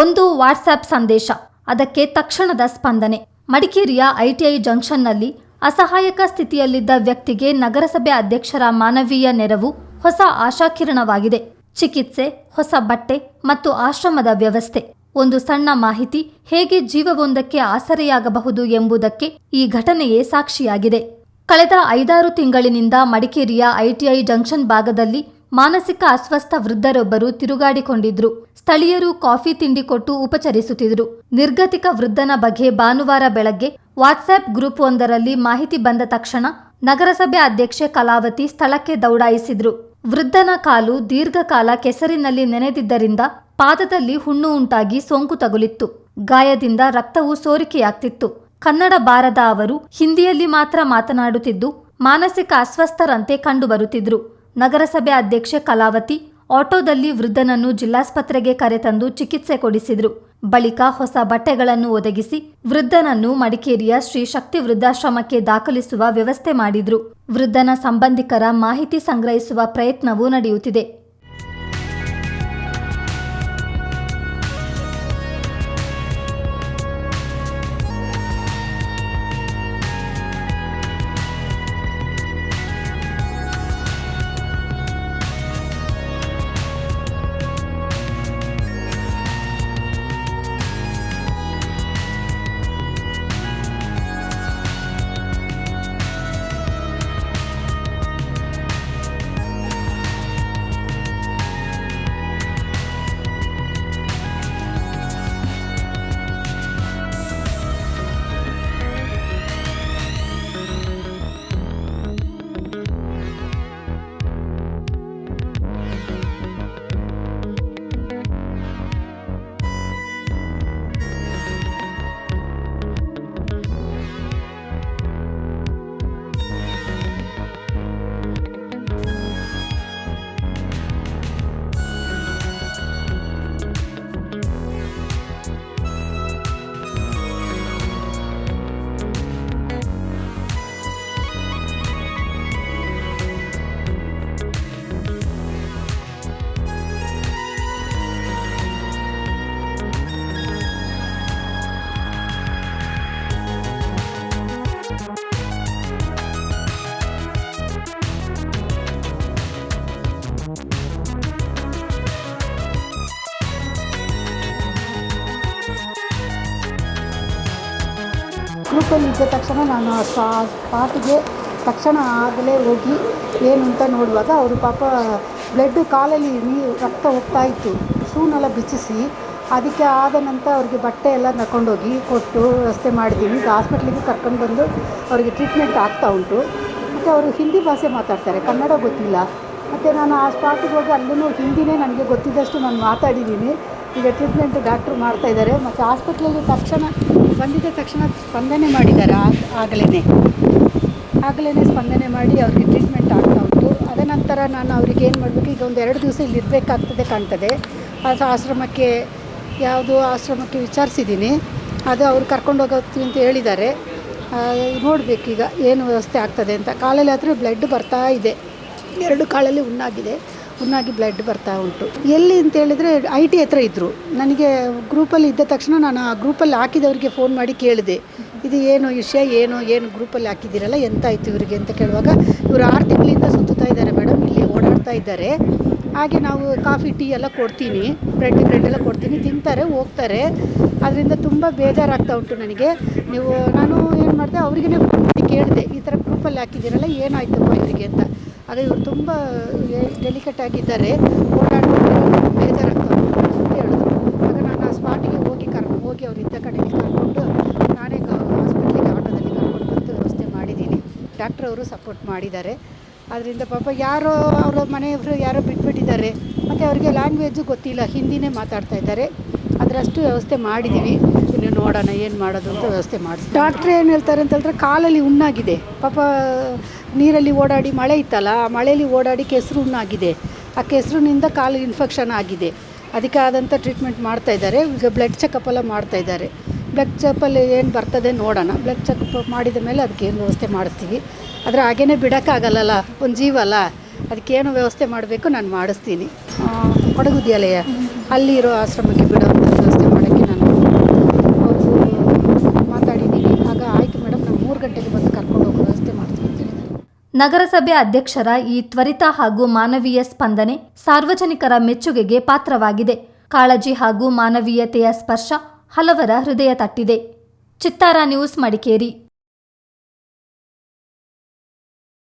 ಒಂದು ವಾಟ್ಸ್ಆ್ಯಪ್ ಸಂದೇಶ, ಅದಕ್ಕೆ ತಕ್ಷಣದ ಸ್ಪಂದನೆ. ಮಡಿಕೇರಿಯ ಐಟಿಐ ಜಂಕ್ಷನ್ನಲ್ಲಿ ಅಸಹಾಯಕ ಸ್ಥಿತಿಯಲ್ಲಿದ್ದ ವ್ಯಕ್ತಿಗೆ ನಗರಸಭೆ ಅಧ್ಯಕ್ಷರ ಮಾನವೀಯ ನೆರವು ಹೊಸ ಆಶಾಕಿರಣವಾಗಿದೆ. ಚಿಕಿತ್ಸೆ, ಹೊಸ ಬಟ್ಟೆ ಮತ್ತು ಆಶ್ರಮದ ವ್ಯವಸ್ಥೆ. ಒಂದು ಸಣ್ಣ ಮಾಹಿತಿ ಹೇಗೆ ಜೀವವೊಂದಕ್ಕೆ ಆಸರೆಯಾಗಬಹುದು ಎಂಬುದಕ್ಕೆ ಈ ಘಟನೆಯೇ ಸಾಕ್ಷಿಯಾಗಿದೆ. ಕಳೆದ 5-6 ತಿಂಗಳಿನಿಂದ ಮಡಿಕೇರಿಯ ಐಟಿಐ ಜಂಕ್ಷನ್ ಭಾಗದಲ್ಲಿ ಮಾನಸಿಕ ಅಸ್ವಸ್ಥ ವೃದ್ಧರೊಬ್ಬರು ತಿರುಗಾಡಿಕೊಂಡಿದ್ರು. ಸ್ಥಳೀಯರು ಕಾಫಿ ತಿಂಡಿ ಕೊಟ್ಟು ಉಪಚರಿಸುತ್ತಿದ್ರು. ನಿರ್ಗತಿಕ ವೃದ್ಧನ ಬಗ್ಗೆ ಭಾನುವಾರ ಬೆಳಗ್ಗೆ ವಾಟ್ಸ್ಆ್ಯಪ್ ಗ್ರೂಪ್ ಒಂದರಲ್ಲಿ ಮಾಹಿತಿ ಬಂದ ತಕ್ಷಣ ನಗರಸಭೆ ಅಧ್ಯಕ್ಷೆ ಕಲಾವತಿ ಸ್ಥಳಕ್ಕೆ ದೌಡಾಯಿಸಿದ್ರು. ವೃದ್ಧನ ಕಾಲು ದೀರ್ಘಕಾಲ ಕೆಸರಿನಲ್ಲಿ ನೆನೆದಿದ್ದರಿಂದ ಪಾದದಲ್ಲಿ ಹುಣ್ಣು ಉಂಟಾಗಿ ಸೋಂಕು ತಗುಲಿತ್ತು. ಗಾಯದಿಂದ ರಕ್ತವು ಸೋರಿಕೆಯಾಗ್ತಿತ್ತು. ಕನ್ನಡ ಬಾರದ ಅವರು ಹಿಂದಿಯಲ್ಲಿ ಮಾತ್ರ ಮಾತನಾಡುತ್ತಿದ್ದು ಮಾನಸಿಕ ಅಸ್ವಸ್ಥರಂತೆ ಕಂಡುಬರುತ್ತಿದ್ರು. ನಗರಸಭೆ ಅಧ್ಯಕ್ಷೆ ಕಲಾವತಿ ಆಟೋದಲ್ಲಿ ವೃದ್ಧನನ್ನು ಜಿಲ್ಲಾಸ್ಪತ್ರೆಗೆ ಕರೆತಂದು ಚಿಕಿತ್ಸೆ ಕೊಡಿಸಿದ್ರು. ಬಳಿಕ ಹೊಸ ಬಟ್ಟೆಗಳನ್ನು ಒದಗಿಸಿ ವೃದ್ಧನನ್ನು ಮಡಿಕೇರಿಯ ಶ್ರೀ ಶಕ್ತಿ ವೃದ್ಧಾಶ್ರಮಕ್ಕೆ ದಾಖಲಿಸುವ ವ್ಯವಸ್ಥೆ ಮಾಡಿದ್ರು. ವೃದ್ಧನ ಸಂಬಂಧಿಕರ ಮಾಹಿತಿ ಸಂಗ್ರಹಿಸುವ ಪ್ರಯತ್ನವೂ ನಡೆಯುತ್ತಿದೆ. ಗ್ರೂಪಲ್ಲಿ ಇದ್ದ ತಕ್ಷಣ ನಾನು ಸ್ಪಾಟಿಗೆ ತಕ್ಷಣ ಆಗಲೇ ಹೋಗಿ ಏನು ಅಂತ ನೋಡುವಾಗ ಅವರು ಪಾಪ ಬ್ಲಡ್ ಕಾಲಲ್ಲಿ ರಕ್ತ ಹೋಗ್ತಾ ಇತ್ತು. ಶೂನೆಲ್ಲ ಬಿಚ್ಚಿಸಿ ಅದಕ್ಕೆ ಆದ ನಂತರ ಅವ್ರಿಗೆ ಬಟ್ಟೆ ಎಲ್ಲ ತಗೊಂಡೋಗಿ ಕೊಟ್ಟು ವ್ಯವಸ್ಥೆ ಮಾಡಿದ್ದೀವಿ. ಈಗ ಹಾಸ್ಪಿಟ್ಲಿಗೆ ಕರ್ಕೊಂಡು ಬಂದು ಅವರಿಗೆ ಟ್ರೀಟ್ಮೆಂಟ್ ಆಗ್ತಾ ಉಂಟು. ಮತ್ತು ಅವರು ಹಿಂದಿ ಭಾಷೆ ಮಾತಾಡ್ತಾರೆ, ಕನ್ನಡ ಗೊತ್ತಿಲ್ಲ. ಮತ್ತು ನಾನು ಆ ಸ್ಪಾಟಿಗೆ ಹೋಗಿ ಅಲ್ಲೂ ಹಿಂದಿನೇ ನನಗೆ ಗೊತ್ತಿದ್ದಷ್ಟು ನಾನು ಮಾತಾಡಿದ್ದೀನಿ. ಈಗ ಟ್ರೀಟ್ಮೆಂಟ್ ಡಾಕ್ಟ್ರು ಮಾಡ್ತಾಯಿದ್ದಾರೆ. ಮತ್ತು ಹಾಸ್ಪಿಟ್ಲಲ್ಲಿ ತಕ್ಷಣ ಬಂದಿದ್ದ ತಕ್ಷಣ ಸ್ಪಂದನೆ ಮಾಡಿದ್ದಾರೆ. ಆಗಲೇ ಸ್ಪಂದನೆ ಮಾಡಿ ಅವ್ರಿಗೆ ಟ್ರೀಟ್ಮೆಂಟ್ ಆಗ್ತಾ ಉಂಟು. ಅದ ನಂತರ ನಾನು ಅವ್ರಿಗೆ ಏನು ಮಾಡಬೇಕು, ಈಗ ಒಂದು 2 ದಿವಸ ಇಲ್ಲಿ ಇರಬೇಕಾಗ್ತದೆ ಕಾಣ್ತದೆ. ಅದು ಆಶ್ರಮಕ್ಕೆ ಯಾವುದೋ ಆಶ್ರಮಕ್ಕೆ ವಿಚಾರಿಸಿದ್ದೀನಿ. ಅದು ಅವ್ರು ಕರ್ಕೊಂಡು ಹೋಗ್ತೀವಿ ಅಂತ ಹೇಳಿದ್ದಾರೆ. ನೋಡಬೇಕೀಗ ಏನು ವ್ಯವಸ್ಥೆ ಆಗ್ತದೆ ಅಂತ. ಕಾಲಲ್ಲಿ ಆದರೆ ಬ್ಲಡ್ ಬರ್ತಾ ಇದೆ, 2 ಕಾಲಲ್ಲಿ ಹುಣ್ಣಾಗಿ ಬ್ಲಡ್ ಬರ್ತಾ ಉಂಟು. ಎಲ್ಲಿ ಅಂತ ಹೇಳಿದರೆ IT ಹತ್ರ ಇದ್ದರು. ನನಗೆ ಗ್ರೂಪಲ್ಲಿ ಇದ್ದ ತಕ್ಷಣ ನಾನು ಆ ಗ್ರೂಪಲ್ಲಿ ಹಾಕಿದವರಿಗೆ ಫೋನ್ ಮಾಡಿ ಕೇಳಿದೆ, ಇದು ಏನು ವಿಷಯ, ಏನು ಗ್ರೂಪಲ್ಲಿ ಹಾಕಿದ್ದೀರಲ್ಲ, ಎಂತ ಆಯಿತು ಇವರಿಗೆ ಅಂತ ಕೇಳುವಾಗ, ಇವರು 6 ತಿಂಗಳಿಂದ ಸುತ್ತಾ ಇದ್ದಾರೆ ಮೇಡಮ್, ಇಲ್ಲಿ ಓಡಾಡ್ತಾ ಇದ್ದಾರೆ. ಹಾಗೆ ನಾವು ಕಾಫಿ ಟೀ ಎಲ್ಲ ಕೊಡ್ತೀನಿ, ಬ್ರೆಡ್ ಎಲ್ಲ ಕೊಡ್ತೀನಿ, ತಿಂತಾರೆ ಹೋಗ್ತಾರೆ. ಅದರಿಂದ ತುಂಬ ಬೇಜಾರಾಗ್ತಾ ಉಂಟು ನನಗೆ. ನಾನು ಏನು ಮಾಡಿದೆ, ಅವರಿಗೇ ಫೋನ್ ಮಾಡಿ ಕೇಳಿದೆ, ಈ ಥರ ಗ್ರೂಪಲ್ಲಿ ಹಾಕಿದ್ದೀರಲ್ಲ, ಏನಾಯ್ತಪ್ಪ ಇವರಿಗೆ ಅಂತ. ಆಗ ಇವರು ತುಂಬ ಡೆಲಿಕೇಟ್ ಆಗಿದ್ದಾರೆ, ಓಡಾಡ್ಕೊಂಡು ಬೇಜಾರಾಗ್ತಾ ಉಂಟು ಅಂತ ಹೇಳಿದ್ರು. ಆಗ ನಾನು ಆ ಸ್ಪಾಟಿಗೆ ಹೋಗಿ ಅವ್ರು ಇದ್ದ ಕಡೆಗೆ ಕರ್ಕೊಂಡು ನಾನೇ ಹಾಸ್ಪಿಟ್ಲಿಗೆ ಆಟೋದಲ್ಲಿ ಕರ್ಕೊಂಡು ಬಂದು ವ್ಯವಸ್ಥೆ ಮಾಡಿದ್ದೀನಿ. ಡಾಕ್ಟ್ರ್ ಅವರು ಸಪೋರ್ಟ್ ಮಾಡಿದ್ದಾರೆ. ಅದರಿಂದ ಪಾಪ ಯಾರೋ ಅವರ ಮನೆಯವರು ಯಾರೋ ಬಿಟ್ಬಿಟ್ಟಿದ್ದಾರೆ. ಮತ್ತು ಅವರಿಗೆ ಲ್ಯಾಂಗ್ವೇಜು ಗೊತ್ತಿಲ್ಲ, ಹಿಂದಿನೇ ಮಾತಾಡ್ತಾ ಇದ್ದಾರೆ. ಅದರಷ್ಟು ವ್ಯವಸ್ಥೆ ಮಾಡಿದ್ದೀವಿ. ಇನ್ನು ನೋಡೋಣ ಏನು ಮಾಡೋದು ಅಂತ ವ್ಯವಸ್ಥೆ ಮಾಡಿಸ್ತೀವಿ. ಡಾಕ್ಟ್ರ್ ಏನು ಹೇಳ್ತಾರೆ ಅಂತ ಹೇಳಿದ್ರೆ, ಕಾಲಲ್ಲಿ ಹುಣ್ಣಾಗಿದೆ ಪಾಪ. ನೀರಲ್ಲಿ ಓಡಾಡಿ ಮಳೆ ಇತ್ತಲ್ಲ, ಆ ಮಳೆಯಲ್ಲಿ ಓಡಾಡಿ ಕೆಸರು ಹುಣ್ಣಾಗಿದೆ. ಆ ಕೆಸರಿನಿಂದ ಕಾಲು ಇನ್ಫೆಕ್ಷನ್ ಆಗಿದೆ. ಅದಕ್ಕೆ ಆದಂಥ ಟ್ರೀಟ್ಮೆಂಟ್ ಮಾಡ್ತಾಯಿದ್ದಾರೆ. ಈಗ ಬ್ಲಡ್ ಚೆಕಪ್ ಎಲ್ಲ ಮಾಡ್ತಾಯಿದ್ದಾರೆ. ಬ್ಲಡ್ ಚೆಕಪ್ಪಲ್ಲಿ ಏನು ಬರ್ತದೆ ನೋಡೋಣ. ಬ್ಲಡ್ ಚೆಕಪ್ ಮಾಡಿದ ಮೇಲೆ ಅದಕ್ಕೆ ಏನು ವ್ಯವಸ್ಥೆ ಮಾಡಿಸ್ತೀವಿ. ಆದರೆ ಹಾಗೇ ಬಿಡೋಕ್ಕಾಗಲ್ಲಲ್ಲ, ಒಂದು ಜೀವ ಅಲ್ಲ, ಅದಕ್ಕೇನು ವ್ಯವಸ್ಥೆ ಮಾಡಬೇಕು ನಾನು ಮಾಡಿಸ್ತೀನಿ. ಕೊಡಗು ವಿದ್ಯಾಲಯ ಅಲ್ಲಿರೋ ಆಶ್ರಮಕ್ಕೆ ಬಿಡೋವಂಥ ವ್ಯವಸ್ಥೆ ನಗರಸಭೆ ಅಧ್ಯಕ್ಷರ ಈ ತ್ವರಿತ ಹಾಗೂ ಮಾನವೀಯ ಸ್ಪಂದನೆ ಸಾರ್ವಜನಿಕರ ಮೆಚ್ಚುಗೆಗೆ ಪಾತ್ರವಾಗಿದೆ. ಕಾಳಜಿ ಹಾಗೂ ಮಾನವೀಯತೆಯ ಸ್ಪರ್ಶ ಹಲವರ ಹೃದಯ ತಟ್ಟಿದೆ. ಚಿತ್ತಾರ ನ್ಯೂಸ್, ಮಡಿಕೇರಿ.